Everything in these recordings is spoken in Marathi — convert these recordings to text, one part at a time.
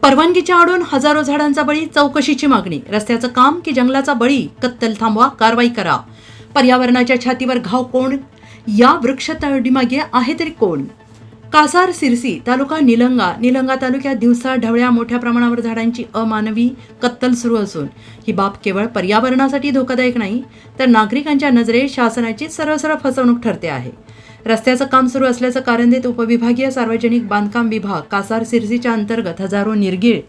परवानगीच्या आडून हजारो झाडांचा बळी, चौकशीची मागणी. रस्त्याचं काम की जंगलाचा बळी, कत्तल थांबवा, कारवाई करा. पर्यावरणाच्या छातीवर घाव कोण? या वृक्षतोडीमागे आहे तरी कोण? कासार सिरसी तालुका निलंगा तालुक्यात दिवसा ढवळ्या मोठ्या प्रमाणावर झाडांची अमानवी कत्तल सुरू असून ही बाब केवळ पर्यावरणासाठी धोकादायक नाही, तर नागरिकांच्या नजरेत शासनाची सरळ फसवणूक ठरते आहे. रस्त्याचं काम सुरू असल्याचं कारण देत उपविभागीय सार्वजनिक बांधकाम विभाग कासार सिरसीच्या अंतर्गत हजारो निरगीळ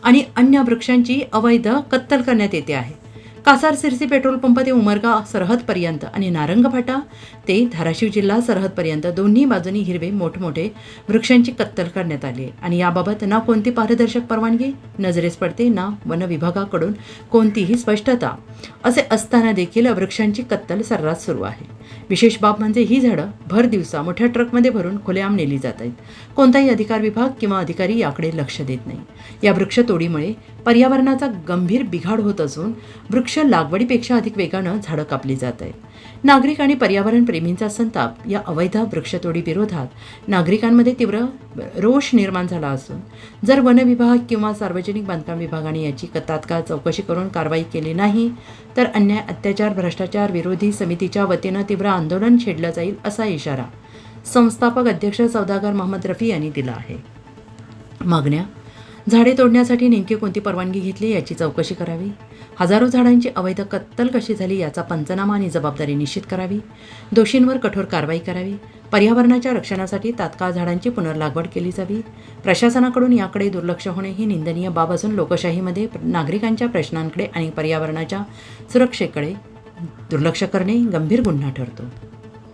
आणि अन्य वृक्षांची अवैध कत्तल करण्यात येते आहे. कासार सिरसी पेट्रोल पंप ते उमरगा सरहदपर्यंत आणि नारंगफाटा ते धाराशिव जिल्हा सरहदपर्यंत दोन्ही बाजूनी हिरवे मोठमोठे वृक्षांची कत्तल करण्यात आली आणि याबाबत ना कोणती पारदर्शक परवानगी नजरेस पडते, ना वन विभागाकडून कोणतीही स्पष्टता. असे असताना देखील वृक्षांची कत्तल सर्रास सुरू आहे. विशेष बाब म्हणजे ही झाडं भर दिवसा मोठ्या ट्रकमध्ये भरून खुलेआम नेली जात आहेत. कोणताही अधिकार विभाग किंवा अधिकारी याकडे लक्ष देत नाही. या वृक्षतोडीमुळे पर्यावरणाचा गंभीर बिघाड होत असून वृक्ष लागवडीपेक्षा अधिक वेगानं झाडं कापली जात आहेत. नागरिक आणि पर्यावरण प्रेमींचा संताप या अवैध वृक्षतोडी विरोधात नागरिकांमध्ये तीव्र रोष निर्माण झाला असून जर वन विभाग किंवा सार्वजनिक बांधकाम विभागाने याची तात्काळ चौकशी करून कारवाई केली नाही तर अन्याय, अत्याचार, भ्रष्टाचार विरोधी समितीच्या वतीनं तीव्र आंदोलन छेडलं जाईल असा इशारा संस्थापक अध्यक्ष सौदागर मोहम्मद रफी यांनी दिला आहे. मागण्या: झाडे तोडण्यासाठी नेमकी कोणती परवानगी घेतली याची चौकशी करावी. हजारो झाडांची अवैध कत्तल कशी झाली याचा पंचनामा आणि जबाबदारी निश्चित करावी. दोषींवर कठोर कारवाई करावी. पर्यावरणाच्या रक्षणासाठी तात्काळ झाडांची पुनर्लागवड केली जावी. प्रशासनाकडून याकडे दुर्लक्ष होणे ही निंदनीय बाब असून लोकशाहीमध्ये नागरिकांच्या प्रश्नांकडे आणि पर्यावरणाच्या सुरक्षेकडे दुर्लक्ष करणे गंभीर गुन्हा ठरतो.